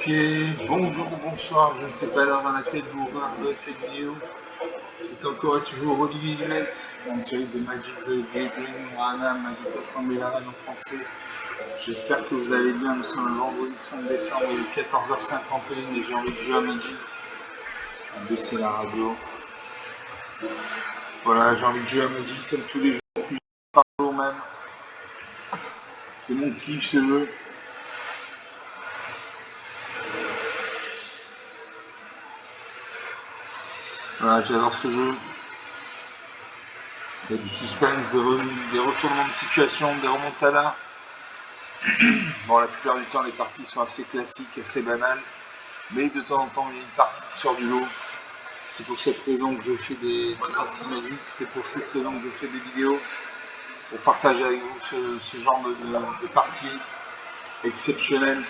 Ok, bonjour, bonsoir, je ne sais pas l'heure à laquelle vous regardez cette vidéo. C'est encore et toujours Olivier Guillet, en série de Magic the Gathering, Warhammer Magic Assemblée en français. J'espère que vous allez bien. Nous sommes le vendredi 5 décembre, il est 14h51 et j'ai envie de jouer à Magic. On va baisser la radio. Voilà, j'ai envie de jouer à Magic comme tous les jours, plusieurs par jour même. C'est mon kiff ce jeu. Voilà, j'adore ce jeu. Il y a du suspense, des retournements de situation, des remontadas. Bon, la plupart du temps, les parties sont assez classiques, assez banales. Mais de temps en temps, il y a une partie qui sort du lot. C'est pour cette raison que je fais des parties magiques. C'est pour cette raison que je fais des vidéos. Pour partager avec vous ce genre de parties exceptionnelles.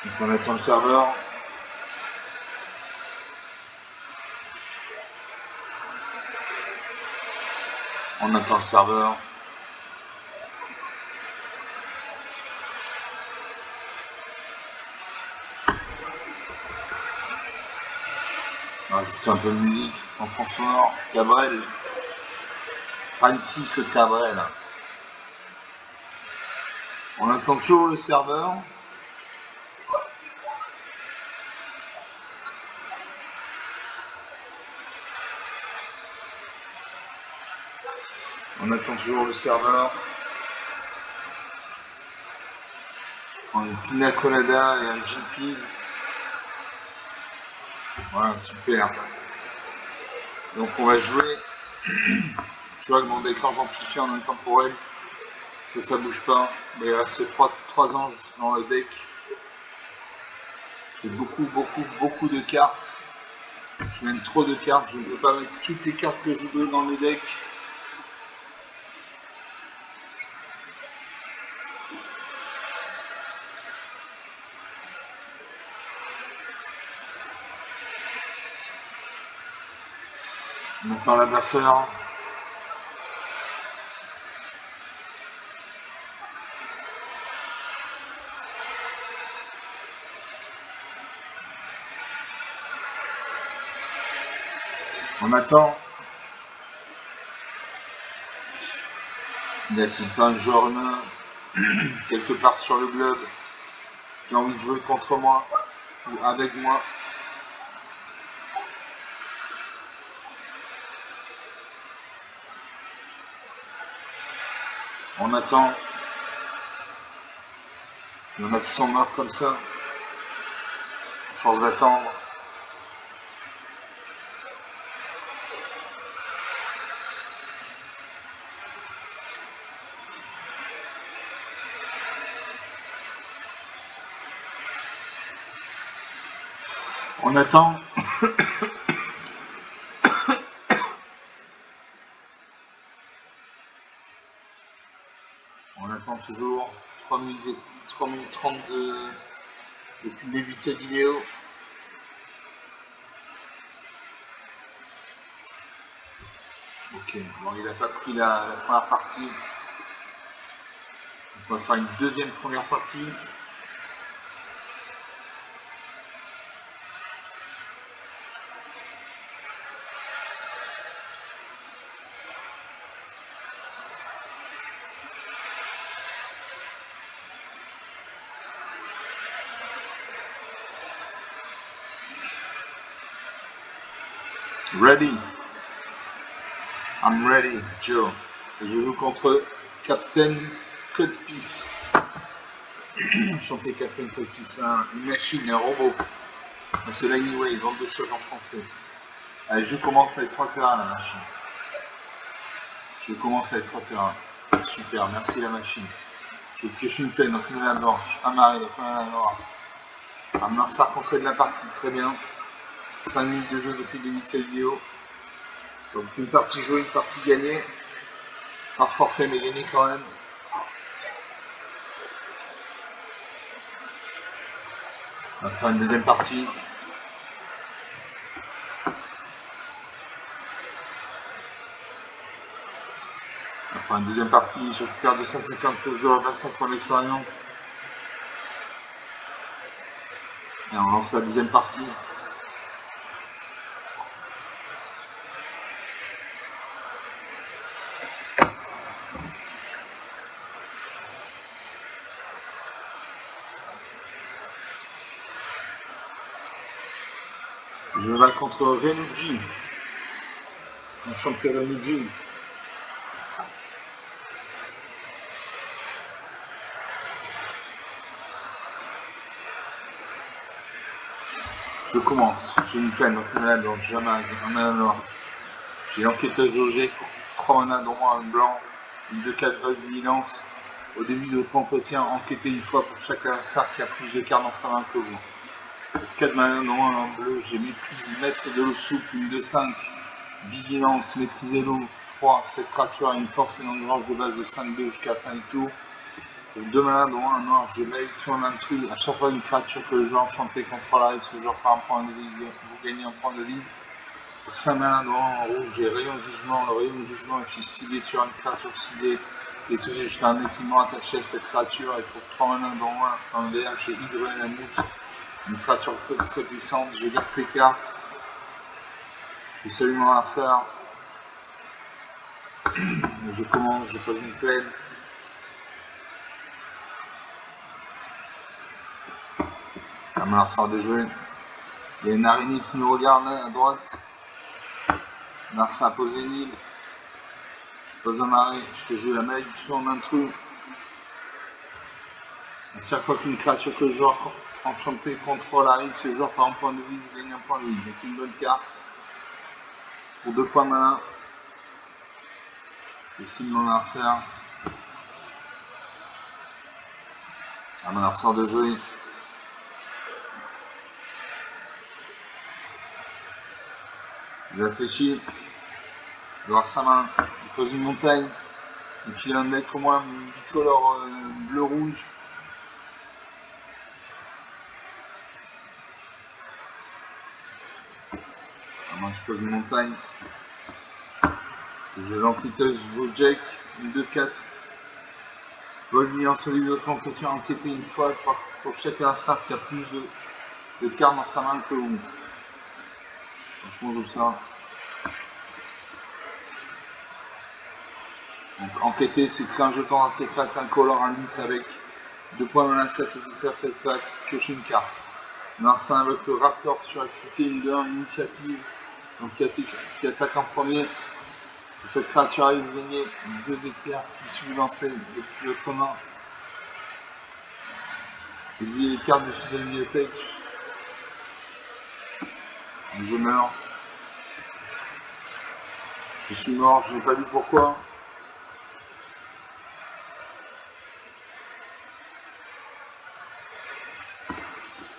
Donc on attend le serveur. On attend le serveur. On va ajouter un peu de musique en fond sonore. Cabrel. Francis Cabrel. On attend toujours le serveur. On attend toujours le serveur. Un pina colada et un gin fizz. Voilà, super. Donc on va jouer. Tu vois que mon décor j'amplifie en intemporel. Ça bouge pas. Mais il reste 3 anges dans le deck. C'est beaucoup de cartes. Je mène trop de cartes. Je ne peux pas mettre toutes les cartes que je veux dans le deck. On attend l'adversaire. On attend. N'y a-t-il pas un joueur humain quelque part sur le globe qui a envie de jouer contre moi ou avec moi? On attend. Il y en a qui sont morts comme ça, à force d'attendre. On attend. On attend toujours. 3 minutes 30 depuis le début de cette vidéo. Ok, bon, il n'a pas pris la première partie. Donc on va faire une deuxième première partie. Ready. I'm ready, Joe. Et je joue contre Captain Codepiece. Chanter Captain Codepiece, une machine, un robot. C'est l'Anyway, vente de choc en français. Allez, je commence avec 3 terrains la machine. Je commence avec 3 terrains. Super, merci la machine. Je pioche une peine, donc une la blanche. Un marée, donc un noir. Un Marsar concède la partie, très bien. 5 minutes de jeu depuis le début de cette vidéo. Donc une partie jouée, une partie gagnée. Par forfait, mais gagnée quand même. On va faire une deuxième partie. « Enfin, deuxième partie, je récupère 250 trésors, 25 points d'expérience. Et on lance la deuxième partie. Je me bats contre Renuji. Enchanté Renuji. Je commence. J'ai une peine, donc malade, donc jamais un mana noir. J'ai l'enquêteuse OG, 3 mana dont un blanc, une de 4 vagues de vigilance. Au début de votre entretien, enquêtez une fois pour chaque adversaire qui a plus de cartes dans sa main que vous. 4 mana dont un en bleu, j'ai maîtrise, maître de l'eau souple, une de 5, vigilance, maîtriser l'eau, 3, cette créature a une force et une endurance de base de 5-2 jusqu'à la fin du tour. 2 mana dont un noir, j'ai malédiction d'intrus, à chaque fois une créature que le joueur enchanté contrôle arrive, ce joueur par un point de vie, vous gagnez un point de vie. Pour 5 mana dont un en rouge, j'ai rayon de jugement, le rayon de jugement est ciblé sur une créature ciblée et sujet jusqu'à un équipement attaché à cette créature, et pour 3 mana dont un en vert, j'ai hydré la mousse, une créature très puissante, je garde ces cartes, je salue mon adversaire, je commence, je pose une plaine. Mon adversaire de jouer. Il y a une araignée qui nous regarde à droite. Mon adversaire a posé une île. Je pose un arrêt, je peux jouer la malédiction en intrus. À chaque fois qu'une créature que le joueur enchanté contrôle arrive, ce joueur par un point de vie, vous gagnez un point de vie. Donc une bonne carte. Pour 2 points mana. Je cible mon adversaire. À mon adversaire de jouer. Il réfléchit. Il va sa main. Il pose une montagne. Donc il a un deck au moins bicolore bleu-rouge. Moi je pose une montagne. J'ai l'enquêteuse Wojek, une 2-4. Vol mis en solide de votre entretien, enquêter une fois pour chaque adversaire qui a plus de cartes dans sa main que vous. Donc on joue ça. Donc enquêter, c'est créer un jeton d'artefact incolore indice avec 2 points menaçables et 10 artefacts, piocher une carte. L'adversaire avec le Raptor surexcité, une de 1 initiative, donc qui attaque en premier. Et cette créature arrive, vous gagnez 2 éclairs qui sont lancés depuis votre main. Exilez les cartes dessus de la bibliothèque. Je meurs. Je suis mort, je n'ai pas vu pourquoi.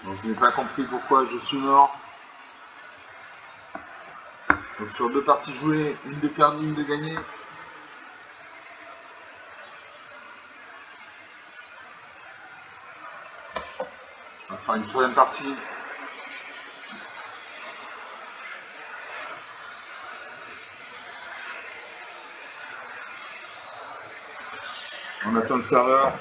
Donc je n'ai pas compris pourquoi je suis mort. Donc sur 2 parties jouées, une de perdue, une de gagnée. On va faire une 3e partie. On attend le serveur.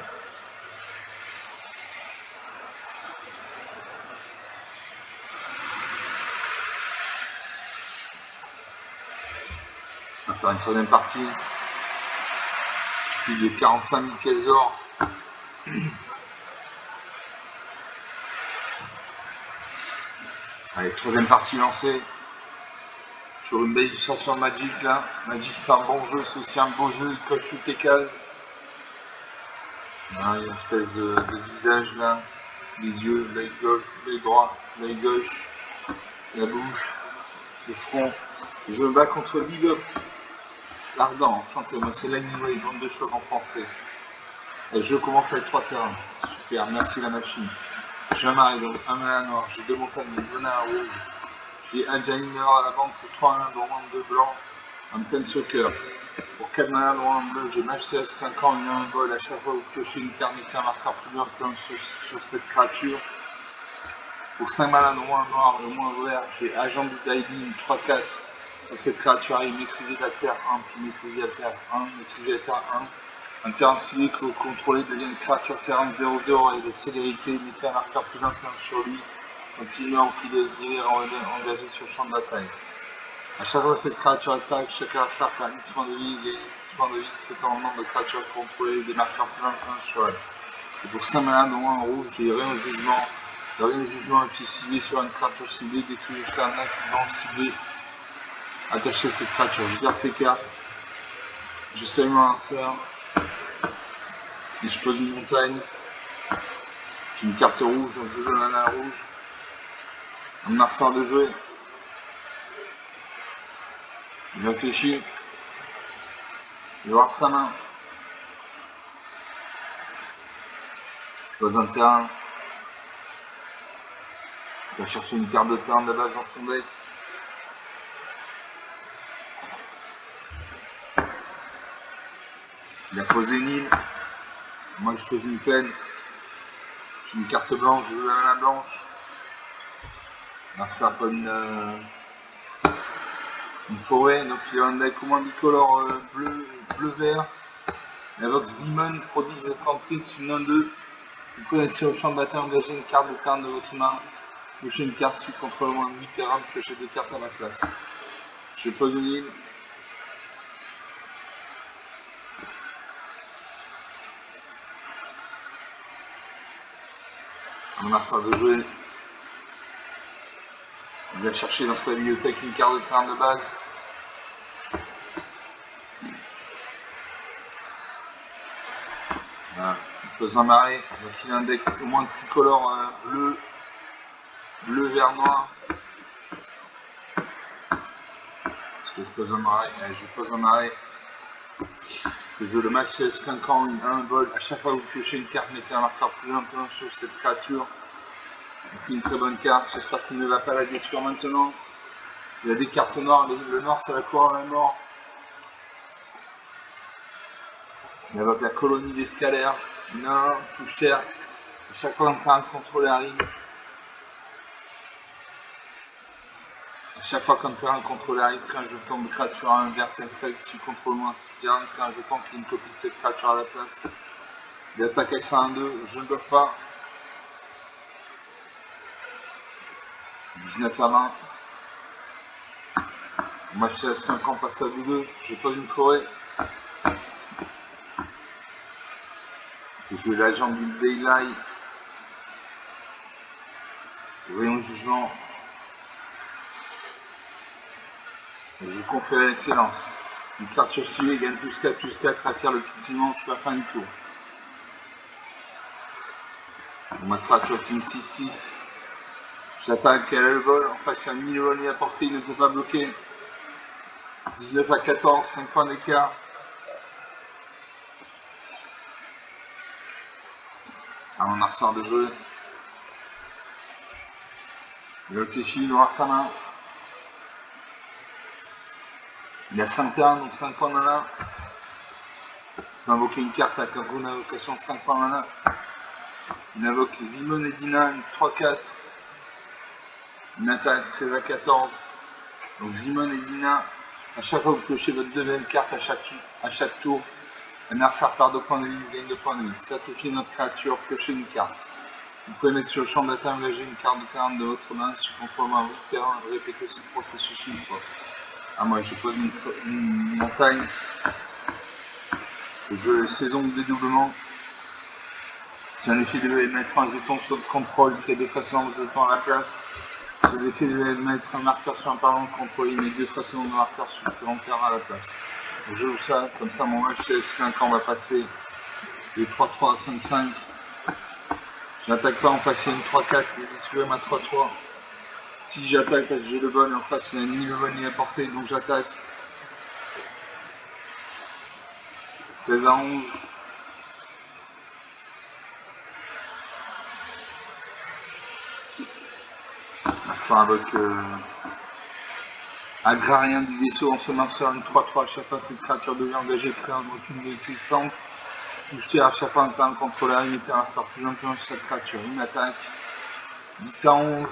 On va faire une 3e partie. Plus de 45 000 caisses d'or. Allez, 3e partie lancée. Toujours une belle illustration de Magic là. Magic c'est un bon jeu, c'est aussi un beau jeu, il coche toutes les cases. Là, il y a une espèce de visage là. Les yeux, l'œil gauche, l'œil droit, l'œil gauche, la bouche, le front. Je me bats contre Bebop, l'ardent, enchanté, moi c'est l'animé, bande de choc en français. Et je commence avec 3 terrains. Super, merci la machine. J'ai un marais, donc un mana noir, j'ai 2 montagnes, 2 mana rouge. J'ai un Janiner à la banque pour 3 mana, dont un 2 blanc, un Planeswalker. Pour 4 mana, dont un bleu, j'ai Mage 16, 5 ans, un vol. À chaque fois que vous piochez une carte, mettez un marqueur plus dur sur cette créature. Pour 5 mana, dont un noir, le moins vert, j'ai Agent du Diving, 3-4. Cette créature arrive maîtriser la terre 1, puis maîtriser la terre 1, maîtriser la terre 1. Un terrain ciblé que vous contrôlez devient une créature terrain 0-0 avec la célérité, mettez un marqueur plus 21 sur lui quand il meurt ou qu'il est exilé engagé sur le champ de bataille. A chaque fois que cette créature attaque, chaque adversaire perd X points de vie, et X points de vie, c'est en nombre de créatures contrôlées, des marqueurs plus 21 sur elle. Et pour 5 malades, dont un rouge, il y a rien au jugement. Le rayon de jugement est ciblé sur une créature ciblée, détruit jusqu'à un acte blanc ciblé. Attacher cette créature, je garde ces cartes. Je salue mon lanceur. Et je pose une montagne. J'ai une carte rouge, donc je joue la mana rouge. Un marqueur de jeu. Il réfléchit. Il va voir sa main. Il pose un terrain. Il va chercher une carte de terrain de base dans son deck. Il a posé une île. Moi je pose une peine. J'ai une carte blanche, je joue la mana blanche. Alors ça pas une forêt, donc il y a un deck au moins bicolore bleu-vert. Il invoque Zimon, prodige de Cantrix, une 1-2. Vous pouvez être sur le champ de bataille, engager une carte de terrain de votre main. Piocher une carte si contre au moins 8 terrains, piocher 2 cartes à la place. Je pose une île. Un arsenal de jouer. Il va chercher dans sa bibliothèque une carte de terrain de base. Voilà. Il pose un marais. Donc il a un deck au moins tricolore bleu, vert, noir. Est-ce que je pose un marais? Je pose un marais. Je joue le match CS Quincan, un vol. À chaque fois que vous piochez une carte, mettez un marqueur plus important sur cette créature. Donc une très bonne carte. J'espère qu'il ne va pas la détruire maintenant. Il y a des cartes noires. Le noir, c'est la cour à la mort. Il invoque la colonie d'escalaire. Non, touche terre. À chaque fois qu'un terrain contrôlé arrive. À chaque fois qu'un terrain contrôlé arrive, crée un jeton de créature à un vert insecte. Tu contrôles moins ce terrain, crée un jeton qui est une copie de cette créature à la place. Il attaque avec ça 1-2. Je ne bloque pas. 19 à 20. Moi je laisse qu'un camp passe à W2, je pose une forêt. Je joue l'agent du Daylight. Rayon de jugement. Je confère l'excellence. Une carte sur ciblée gagne +4/+4, acquiert le cultivant jusqu'à la fin du tour. Ma créature est une 6/6. J'attaque, elle a le vol. En face, il y a 1000 vol à portée, il ne peut pas bloquer. 19 à 14, 5 points d'écart. Un arsenal de jeu. Il réfléchit, il aura sa main. Il a 5 terrains, donc 5 points de mana. Il peut invoquer une carte avec une invocation de 5 points de mana. Il invoque Zimon et Dina, une 3-4. Une attaque 16 à 14. Donc Zimon et Dina, à chaque fois que vous piochez votre deuxième carte à chaque tour, l'adversaire perd 2 points de vie, vous gagnez 2 points de vie. Sacrifiez notre créature, piochez une carte. Vous pouvez mettre sur le champ de bataille, engager une carte de terrain de votre main si vous contrôlez un 8 terrains, répétez ce processus une fois. Ah, moi je pose une montagne. Je saison de dédoublement. Si un effet devait mettre un jeton sur le contrôle, crée 2 fois de jeton à la place. Si l'effet devait mettre un marqueur sur un parlant de contrôle, il met 2 fois de marqueur supplémentaire à la place. Donc je joue ça, comme ça mon match CS Quincan va passer de 3-3 à 5-5. Je n'attaque pas en face, il y a une 3-4, il est détruit ma 3-3. Si j'attaque parce que j'ai le bon et en face il n'y a ni le bon ni la portée, donc j'attaque. 16 à 11. Ça invoque agrarien du vaisseau en sommant sur une 3-3. À chaque fois cette créature devient engagée, crée un recul de 60. Touche terre à chaque fois un terrain contrôlé, mettez un marqueur plus important sur cette créature. Une attaque. 10 à 11.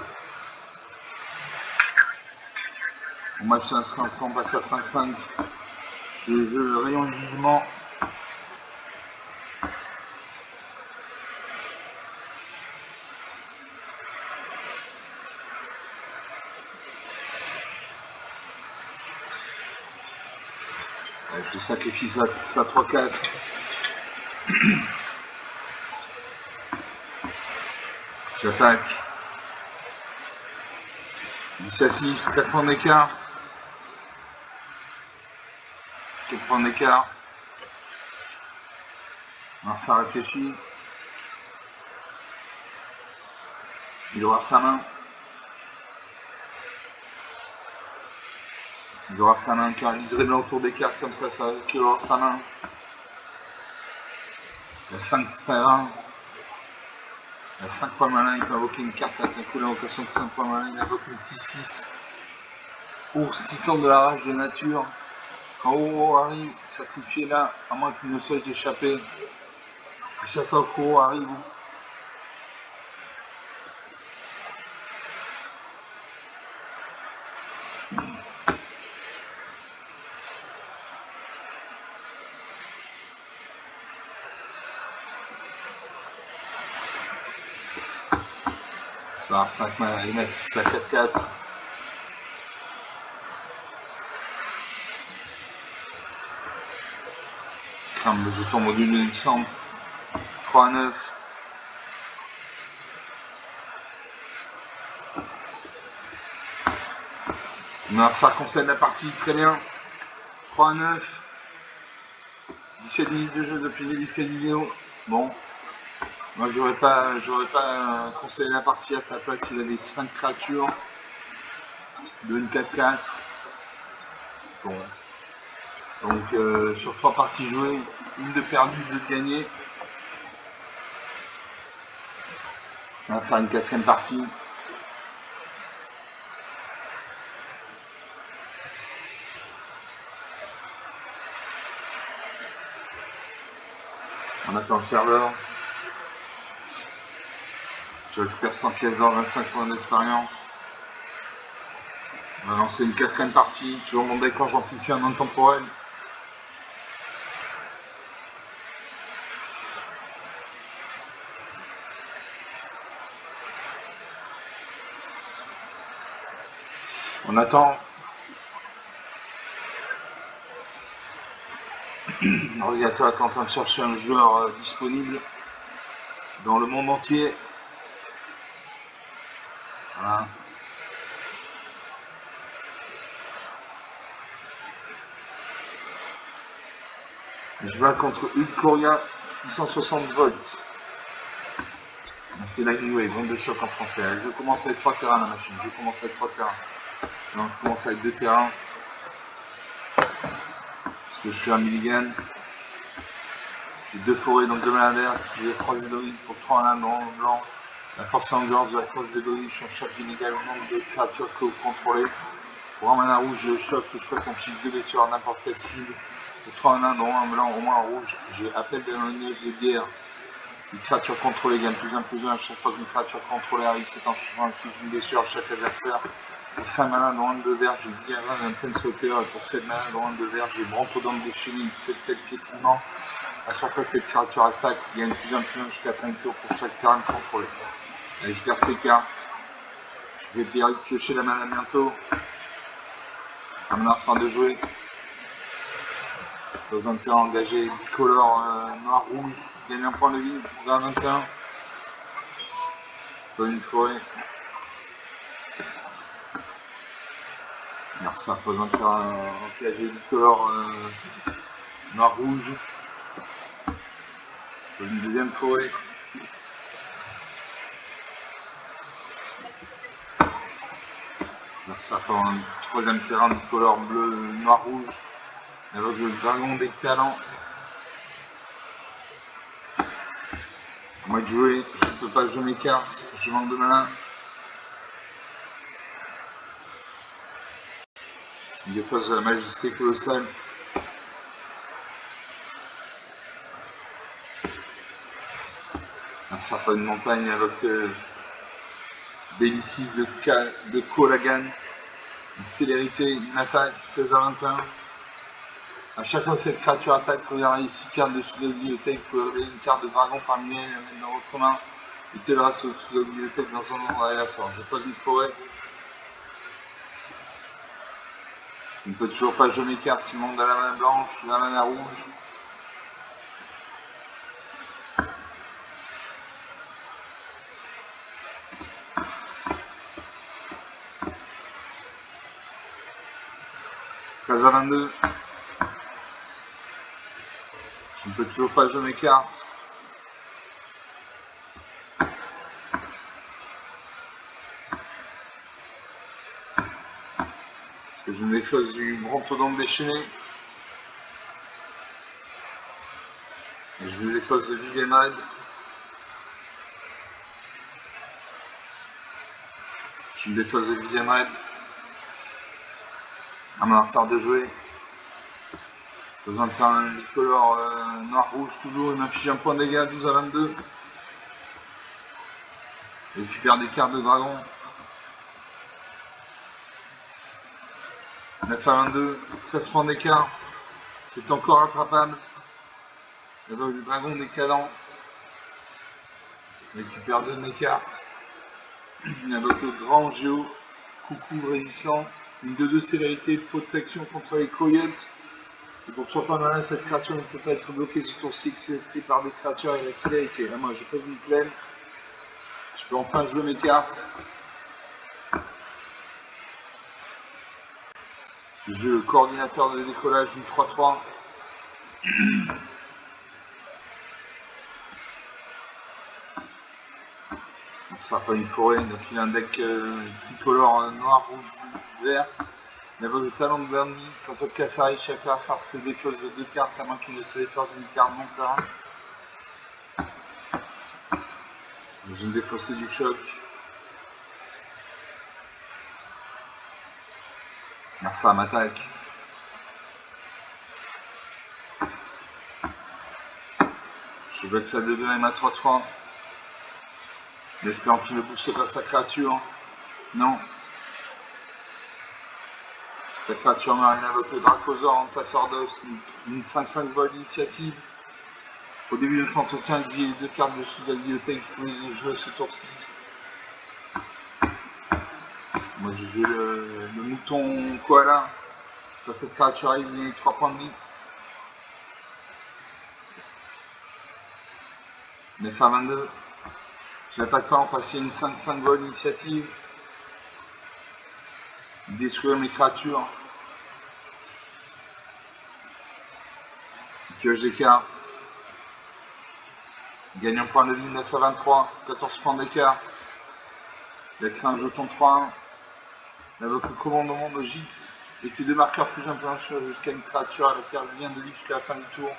Mon match s'inscrit en temps, on passe à 5-5. Je rayon de jugement. Je sacrifie ça 3-4. J'attaque. 10-6, 4 points d'écart. 4 points d'écart. Alors ça réfléchit. Il doit avoir sa main. Il doit avoir sa main, quand il liserait bien autour des cartes comme ça qu'il doit avoir sa main. Il y a 5 terrains. Il y a 5 points malins, il peut invoquer une carte avec un coup d'invocation de 5 points malins, il invoque une 6-6. Ours, titan de la rage de nature. Quand Oro arrive, sacrifié là, à moins qu'il ne soit échappé. À chaque fois qu'Oro arrive, ça a 5 mains, il met ça 4-4. Le jeton module de licence. 3-9. Non, ça concède la partie, très bien. 3-9. 17 minutes de jeu depuis le début de cette vidéo. Bon. Moi j'aurais pas conseillé la partie à sa place, il a des 5 créatures. De une 4-4. Bon. Donc sur 3 parties jouées, une de perdue, 2 de gagnée. On va faire une 4e partie. On attend le serveur. Je récupère 100 pièces d'or, 25 points d'expérience. On va lancer une 4e partie. Toujours mon deck quand j'amplifie un monde temporel. On attend. L'ordinateur est en train de chercher un joueur disponible dans le monde entier. Voilà. Je vais contre Hugues Coria, 660 volts. C'est la Wave, onde de choc en français. Je commence avec 3 terrains la machine. Je commence avec 3 terrains. Non, je commence avec 2 terrains. Parce que je suis un mulligan. J'ai 2 forêts, donc 2 manas vertes. J'ai 3 héroïdes pour 3 manas blanc. La force endurance de la crosse des Dolly change chaque inégal au nombre de créatures que vous contrôlez. Pour un mana rouge, je choque amplifie 2 blessures à n'importe quelle cible. Pour 3 manas, dont un blanc, au moins un rouge, j'ai appel de l'anneuse de guerre. Une créature contrôlée gagne +1/+1 à chaque fois qu'une créature contrôlée arrive. C'est en changement inflige une blessure à chaque adversaire. Pour 5 manas, dont 1 de vert, j'ai Guerra d'un Planeswalker. Et pour 7 manas, dont 1 de vert, j'ai Brontodon déchaîné, 7-7 piétinement. À chaque fois cette créature attaque, il gagne +1/+1 jusqu'à fin de tour pour chaque terrain contrôlé. Allez, je garde ces cartes. Je vais piocher la mana bientôt. Un mana sera de jouer. Dans un terrain engagé, bicolore noir-rouge, gagne un point de vie, on garde un terrain. Je peux une forêt. Alors ça pose un terrain engagé, bicolore noir-rouge. Pose une deuxième forêt. Alors ça prend un troisième terrain bicolore bleu, noir-rouge. Avec le dragon des talents. Moi de jouer, je ne peux pas jouer mes cartes, je manque de malin. Je me défausse de la majesté colossale. Un serpent de montagne avec Bellicis de Colagan. Une célérité, une attaque, 16 à 21. À chaque fois que cette créature attaque, vous regardez 6 cartes dessus de la bibliothèque, vous pouvez révéler une carte de dragon parmi elles, la mettre dans votre main, et te la sous la bibliothèque dans un ordre aléatoire. Je pose une forêt. Je ne peux toujours pas jouer mes cartes s'il monte à la main blanche, la main rouge. « 13 à 22. Je ne peux toujours pas jouer mes cartes. Parce que je me défausse du brontodonte déchaîné. Et je me défausse de Vivienne Red. Je me défausse de Vivienne Red. Un lanceur de jouer. Besoin de faire un bicolore noir-rouge toujours. Il m'affiche un point de dégâts, 12 à 22. Et récupère des cartes de dragon. 9 à 22, 13 points d'écart. C'est encore attrapable. Le dragon décadent. Il récupère 2 de mes cartes. Il invoque le grand géo. Coucou résistant. Une 2-2 célérité, protection contre les coyotes. Et pour toujours pas malin, cette créature ne peut pas être bloquée sur ton cycle, c'est pris par des créatures avec la célérité. Là, moi, je pose une plaine. Je peux enfin jouer mes cartes. Je joue le coordinateur de décollage du 3-3. Ce sera pas une forêt, donc il a un deck tricolore noir, rouge, bleu, vert. Il invoque le talent de Bernie. Quand cette casse arrive, chaque adversaire se défausse de 2 cartes, à moins qu'il ne se défausse d'une carte non terrain. Je vais me défausser du choc. Ça m'attaque. Je veux que ça devienne à 3-3. J'espère qu'il ne booste pas sa créature. Non. Sa créature marine invoque le Dracosaur en passeur d'os. Une 5-5 vol initiative. Au début de notre entretien, il dit 2 cartes dessus de la bibliothèque. Vous pouvez les jouer ce tour-ci. Moi j'ai joué le mouton koala. Quand cette créature arrive, il y a 3 points de vie. 9 à 22. Je n'attaque pas en face, il y a une 5-5 vol initiative. Détruire mes créatures. Pioche des cartes. Gagne un point de vie, 9 à 23. 14 points d'écart. Il a créé un jeton 3-1. Il invoque le commandement de Gix. Et tes 2 marqueurs plus influenceurs jusqu'à une créature à laquelle vient de vivre jusqu'à la fin du tour.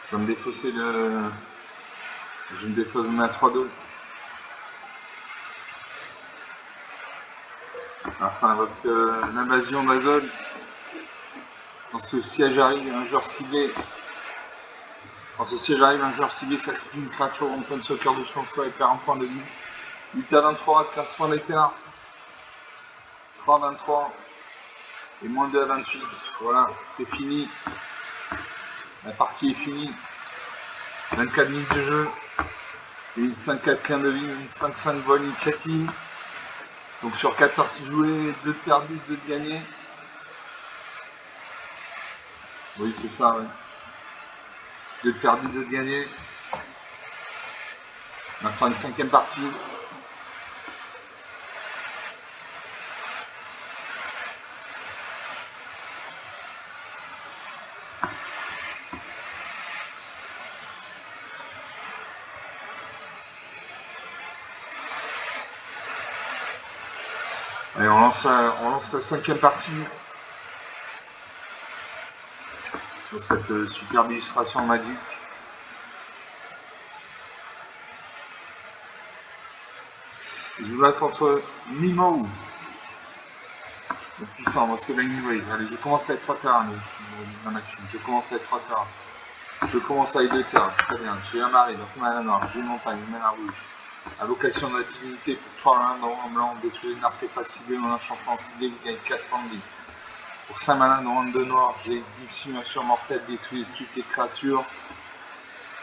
Je vais me défausser de. Je me défausse de ma 3-2. Alors ça invoque l'invasion d'Azol. Quand ce siège arrive, un joueur ciblé. Quand ce siège arrive, un joueur ciblé sacrifie une créature en pleine sauvegarde de son choix et perd un point de vie. 8 à 23, 15 points d'écart. 3 à 23. Et moins 2 à 28. Voilà, c'est fini. La partie est finie. 24 minutes de jeu. Une 5-4 clin de vie, une 5-5 vol initiative. Donc sur 4 parties jouées, 2 de perdues, 2 de gagnées. Oui, c'est ça, ouais. 2 de perdues, 2 de gagnées. On va faire une 5e partie. Allez, on lance la 5e partie. Sur cette superbe illustration magique. Je joue là contre Mimo. Le puissant, c'est l'anyway. Allez, je commence à être 3 terrains, la machine. Je commence à être 3 terrains. Je commence avec 2 terrains. Très bien. J'ai un marais, donc mana noir. J'ai une montagne, mana rouge. Invocation de la divinité pour 3 malins dans un blanc, détruire une artefact ciblé en enchantement ciblé, vous gagnez 4 points de vie. Pour 5 malins dans un 2 noir, j'ai Deep Simulation mortelle, détruire toutes les créatures.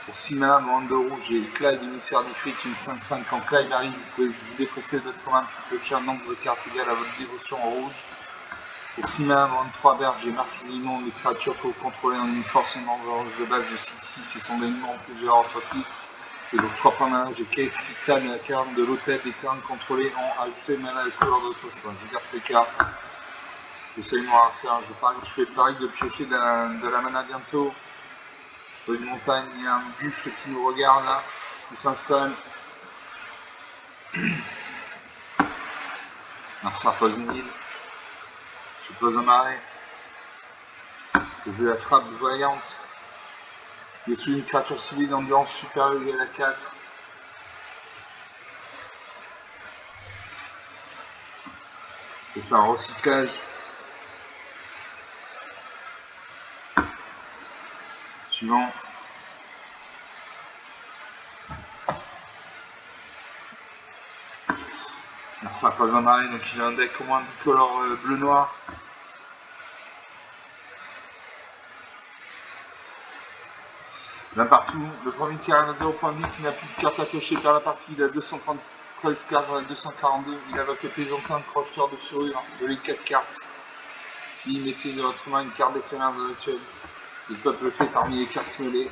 Pour 6 malins dans un 2 rouge, j'ai Clyde, émissaire d'Ifrit, une 5-5. Quand Clyde arrive, vous pouvez vous défausser votre main pour piocher un nombre de cartes égal à votre dévotion en rouge. Pour 6 malins dans un 3 vert, j'ai Marche du nom des créatures que vous contrôlez en une force de base de 6-6 et son dénouement en plusieurs autres types. Et donc 3 points mana, j'ai Kate Fissan et la carte de l'hôtel des terrains contrôlés en ajouté mana de couleur d'autre choix. Je garde ces cartes. J'essaie de noir, je fais le pari de piocher de la mana bientôt. Je peux une montagne, il y a un buffle qui nous regarde là, qui s'installe. Marcel pose une île. Je pose un marais. Je la frappe voyante. Détruit une créature civile d'endurance supérieure égale à 4. Je vais faire un recyclage. Suivant. Ça passe un marais, donc il a un deck au moins bicolore bleu-noir. Là partout, le premier qui arrive à 0 point de vie, qui n'a plus de carte à piocher par la partie, il a 213 cartes, j'en ai 242, il invoque le plaisantin, crocheteur de fourrure, de les 4 cartes. Puis mettez de votre main une carte d'éphémère de rituel. Le peuple fait parmi les cartes mêlées.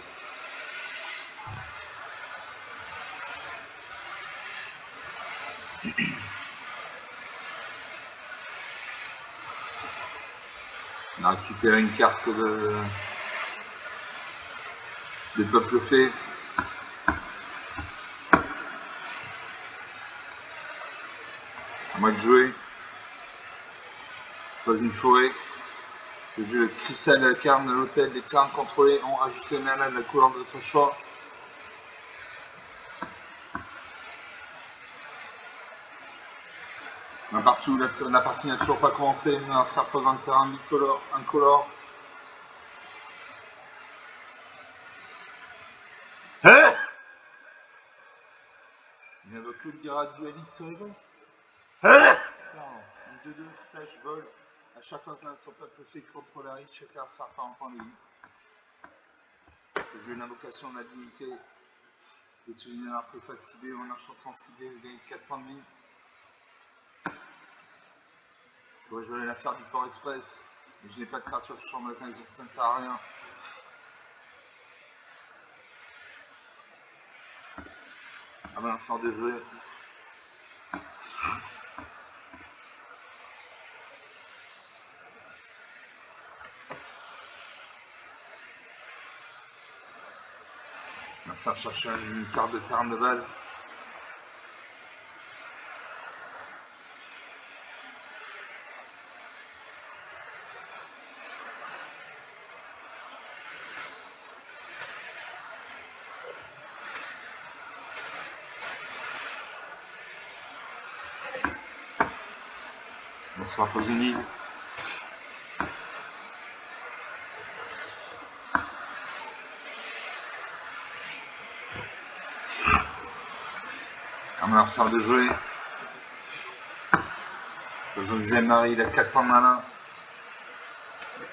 On a récupéré une carte de peuple fait. À moi de jouer. Dans une forêt. Le jeu de cristal à la carte de l'hôtel des terrains contrôlés ont ajouté mana de la couleur de votre choix. Partout, la partie n'a toujours pas commencé, mais ça représente un terrain bicolore, incolore. Hein? Il invoque le pirate dualiste sur les ventes. Hein? Une 2-2, flash, vol. À chaque fois que notre peuple fait contre la riche, chacun sert par un point de vie. Je joue une invocation de la dignité. Détruire un artefact ciblé ou un enchantement ciblé, vous gagnez 4 points de vie. Je vais aller la faire du port express, mais je n'ai pas de créature sur champ de donc ça ne sert à rien. Ah ben, sort de jeu. Ça cherche une carte de terrain de base. On se repose une île. Un sort de jouer. Dans un deuxième mari, il a 4 points de mana.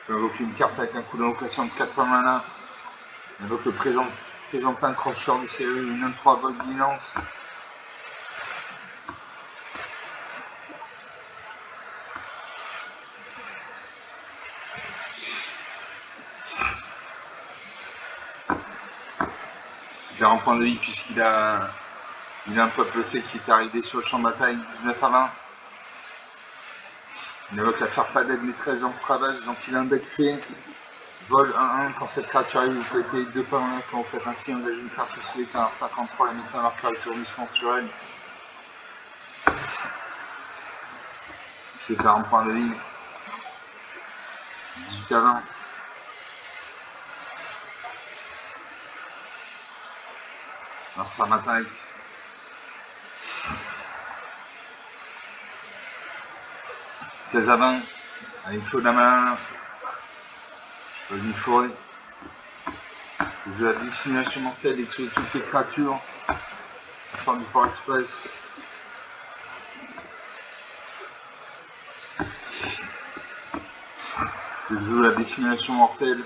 Je vais invoquer une carte avec un coup d'invocation de 4 points de mana. Invoque le présentin crocheur du CE, une 1-3 vol d'imminence. C'est 40 points de vie puisqu'il a un peuple fait qui est arrivé sur le champ de bataille 19 à 20. Il invoque la farfadette maîtresse en travail, donc il a un deck fait. Vol 1-1, quand cette créature arrive, vous pouvez payer 2 points de mana quand vous faites ainsi engager une carte aussi avec un 53 et mettez un marqueur avec tournisement sur elle. Je fais 40 points de vie. 18 à 20. Alors ça m'attaque. 16 à 20. Il faut de la main. Je pose une forêt. Je joue la dissimulation mortelle, détruire toutes les créatures. Faire du port express. Parce que je joue la dissimulation mortelle.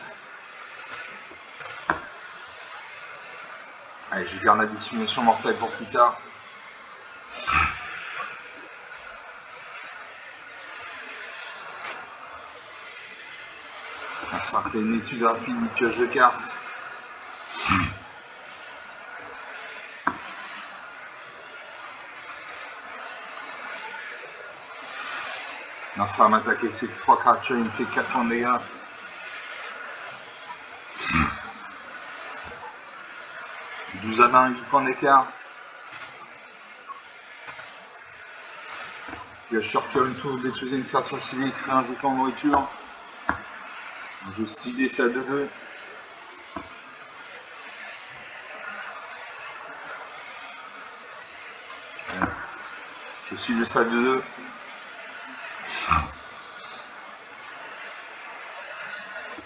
Allez, je garde la dissimulation mortelle pour plus tard. Ça fait une étude rapide, une pioche de cartes. Non, ça va m'attaquer ces 3 créatures, il me fait 4 points de dégâts. « 12 à 20, 8 points d'écart. Puis je faire une tour, détruire une créature civile, créer un jeton de nourriture. Je cible ça à 2-2. Je cible ça à 2-2.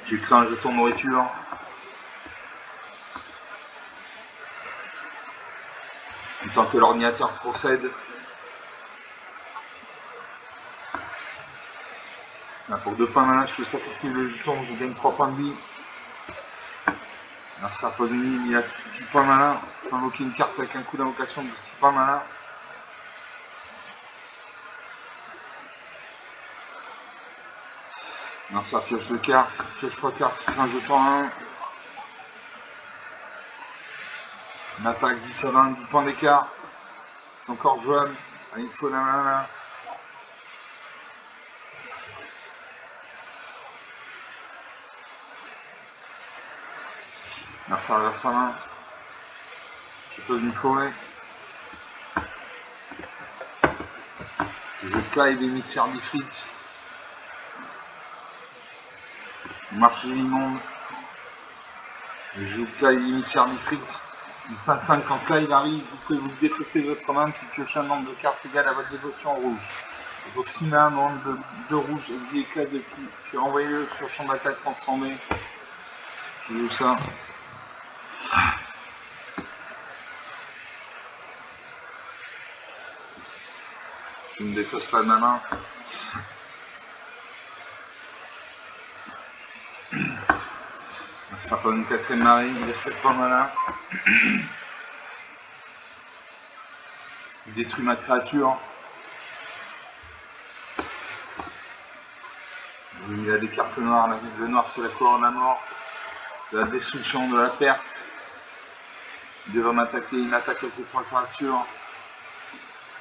J'ai créé un jeton de nourriture. Tant que l'ordinateur procède. Là, pour 2 points de mana, je peux sacrifier le jeton, je gagne 3 points de vie. Alors ça pose une ligne, il y a 6 points de mana. Je peux invoquer une carte avec un coup d'invocation de 6 points de mana. Alors ça pioche 2 cartes, pioche 3 cartes, un jeton à 1. On attaque 10 à 20, 10 points d'écart. C'est encore jouable. Allez, il faut la mana. Alors ça reverse sa main. Je pose une forêt. Je claille l'émissaire d'Ifrit. Marche de l'immonde. Je claille l'émissaire d'Ifrit. Du 5-5, quand Clive arrive, vous pouvez vous défausser de votre main puis piocher un nombre de cartes égal à votre dévotion en rouge. Et pour 6 mains, un nombre de rouge, exilez Clive depuis, puis envoyez-le sur le champ d'attaque transformé. Je joue ça. Je ne défausse pas de ma main. Ça prend une 4ème marée, il a 7 points de mana. Il détruit ma créature. Il a des cartes noires, le noir c'est la couleur de la mort, de la destruction, de la perte. Il devrait m'attaquer, il m'attaque à ces 3 créatures.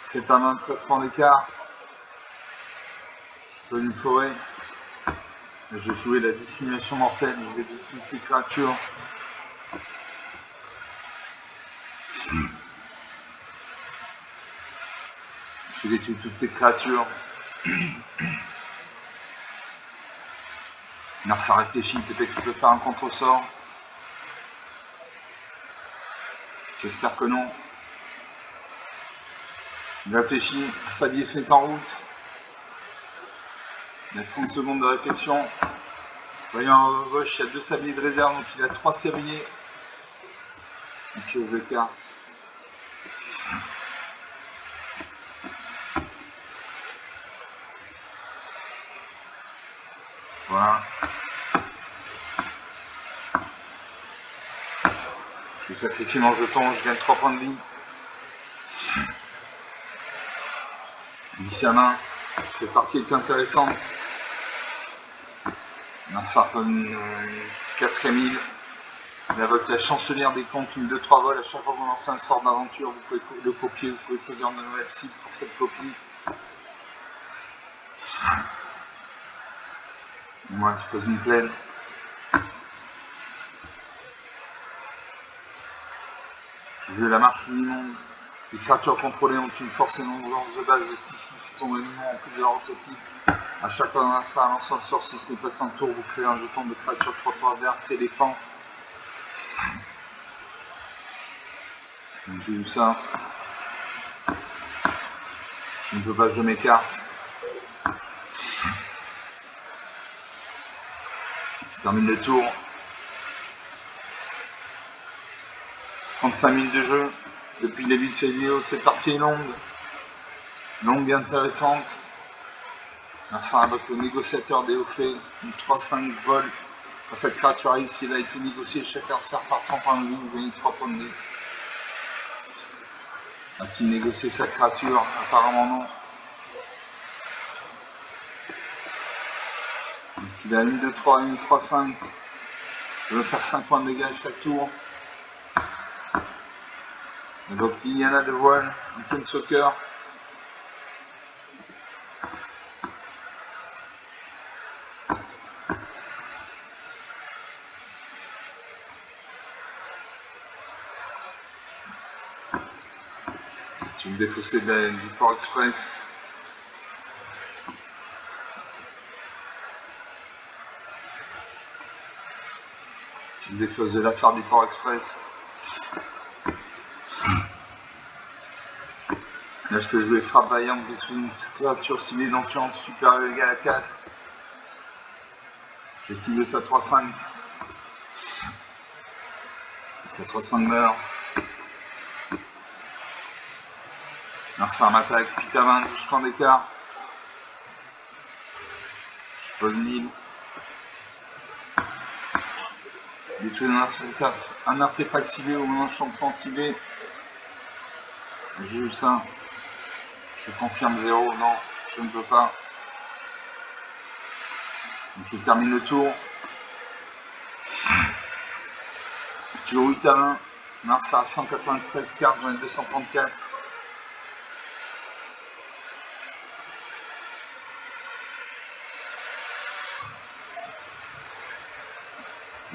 C'est à main, 13 points d'écart. Je peux une forêt. Je jouais la dissimulation mortelle, je détruis toutes ces créatures. Je détruis toutes ces créatures. Non, ça réfléchit, peut-être qu'il peut faire un contre-sort. J'espère que non. Il réfléchit, Sablier se met en route. Il a 30 secondes de réflexion. Voyant en gauche, il y a 2 sabliers de réserve, donc il a 3 sabliers. Une pioche de cartes. Voilà. Je sacrifie mon jeton, je gagne 3 points de vie. 10 à main. Cette partie est intéressante. Un certain 4ème île. Il invoque la chancelière des comptes, une 2-3 vols. À chaque fois que vous lancez un sort d'aventure, vous pouvez le copier, vous pouvez choisir une nouvelle cible pour cette copie. Moi, je pose une plaine. Je joue la marche du monde. Les créatures contrôlées ont une force et une endurance de base de 6-6 et sont animaux en plusieurs autotypes. À chaque fois que ça lance un sort, si c'est passé en tour, vous créez un jeton de créature 3-3 verte, éléphant. Donc je joue ça. Je ne peux pas jouer mes cartes. Je termine le tour. 35 minutes de jeu. depuis le début de cette vidéo. Cette partie est longue et intéressante. Merci avec le négociateur des hauts faits, une 3-5 vol. Quand cette créature arrive, s'il a été négocié, chaque adversaire par 30 points de vie, vous gagnez 3 points de vie. A-t-il négocié sa créature? Apparemment non. Donc il a une 2-3, une 3-5. Il va faire 5 points de dégâts chaque tour. Et donc Liliana de voile, un Planeswalker. Tu me défausser du Port Express. Tu me défausses de l'affaire du Port Express. Là, je peux jouer frappe vaillante, détruire une créature ciblée d'enchant supérieure ou égale à 4. Je vais cibler ça 3-5. Ça 3-5 meurt. Mercenaire m'attaque, 8 à 20, 12 points d'écart. Je pose l'île. Détruire un artefact ciblé ou un champion ciblé. Je joue ça. Je confirme 0. Non, je ne peux pas. Donc je termine le tour. Toujours 8 à 20. Mars à 193 cartes, j'en ai 234.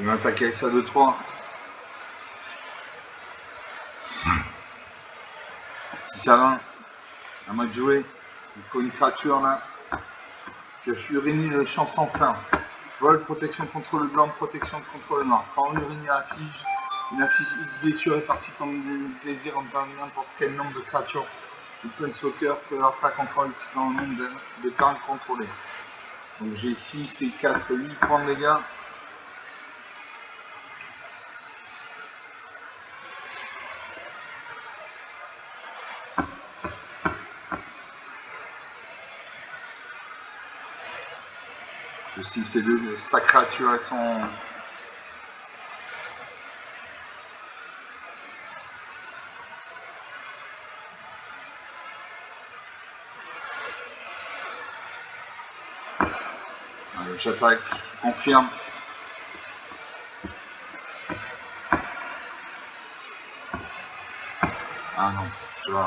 Il va attaquer avec ça 2-3. 6 à 20. À moi de jouer. Il faut une créature là. Je suis Urini le champ sans fin. Vol, protection contre le blanc, protection contre le noir. Quand Urini affiche une affiche X blessure répartie comme désir dans n'importe quel nombre de créatures ou Planeswalker que leur ça contrôle excitant le nombre de terrains contrôlés. Donc j'ai 6 et 4, 8 points de dégâts. Je cible ces deux, sa créature et son... J'attaque, je confirme. Ah non, je vais...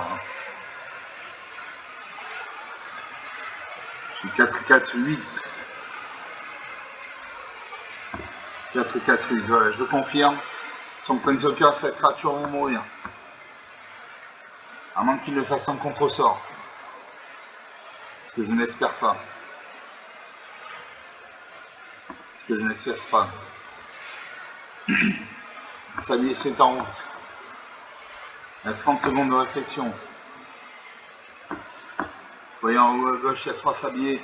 J'ai 4, 4, 8. 4, 4, 8, voilà, je confirme. Son Planeswalker, sa créature vont mourir. À moins qu'il ne fasse un contre-sort. Ce que je n'espère pas. Ce que je n'espère pas. Sa vie est en route. Il y a 30 secondes de réflexion. Vous voyez en haut à gauche, il y a 3 sabliers.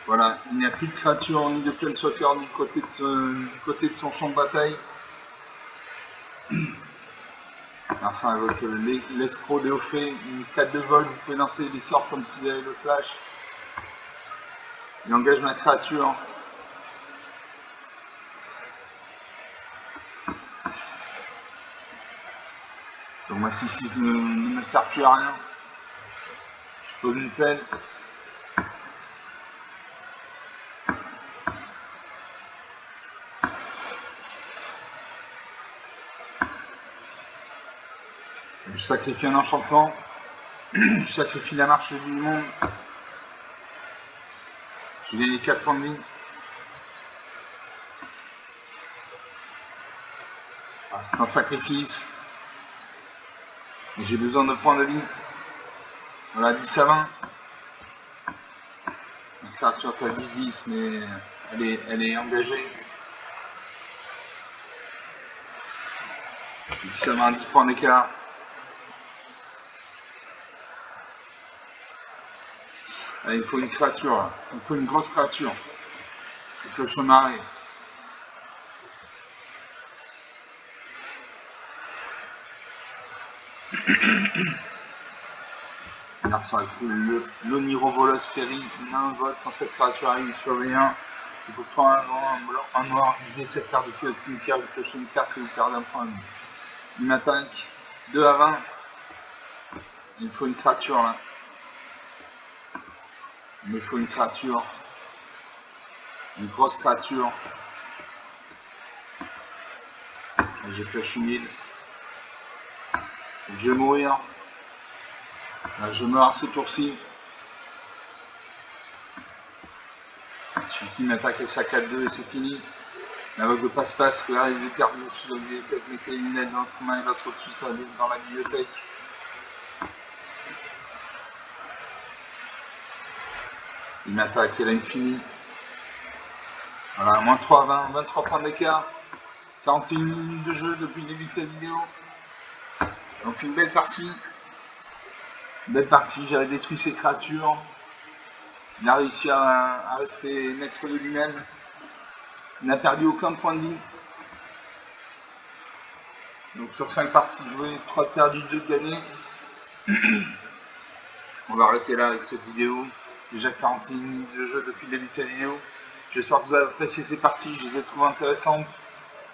Voilà, il n'y a plus de créature ni de Planeswalker du côté de son champ de bataille. Alors ça invoque l'escroc des hauts faits, une 4 de vol, vous pouvez lancer des sorts comme s'il y avait le flash. Il engage ma créature. Donc moi 6-6 ne me sert plus à rien. Je pose une peine. Je sacrifie un enchantement. Je sacrifie la marche du monde. J'ai gagné 4 points de vie. Ah, c'est un sacrifice. J'ai besoin de points de vie. Voilà, 10 à 20. La créature est à 10-10, mais elle est engagée. 10 à 20, 10 points d'écart. Allez, il faut une créature, là. Il faut une grosse créature. C'est cauchemar. L'Onirobolos Ferry, il a un vote quand cette créature arrive sur V1. Il faut prendre un noir, un noir, viser cette carte depuis le cimetière, vous piochez une carte et vous perdez un point de vie. Il m'attaque 2 à 20. Il me faut une créature là. Il me faut une créature. Une grosse créature. J'ai pioché une île. Je vais mourir. Là, je meurs à ce tour-ci. Il suffit qu'il m'attaque et ça 4-2 et c'est fini. L'invoque de passe-passe, que là, il est perdu sur la bibliothèque, mettez une aide dans votre main et l'autre au-dessus, ça va dans la bibliothèque. Il m'attaque, elle a infini. Voilà, moins 3 à 20, 23 points d'écart. 41 minutes de jeu depuis le début de cette vidéo. Donc une belle partie. Belle partie, j'avais détruit ses créatures. Il a réussi à rester maître de lui-même. Il n'a perdu aucun point de vie. Donc sur 5 parties jouées, 3 perdus, 2 gagnés. On va arrêter là avec cette vidéo. Déjà 41 minutes de jeu depuis le début de cette vidéo. J'espère que vous avez apprécié ces parties, je les ai trouvées intéressantes.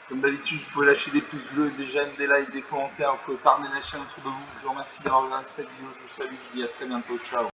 Comme d'habitude, vous pouvez lâcher des pouces bleus, des j'aime, des likes, des commentaires. Vous pouvez parler de la chaîne autour de vous. Je vous remercie d'avoir regardé cette vidéo. Je vous salue, je vous dis à très bientôt. Ciao.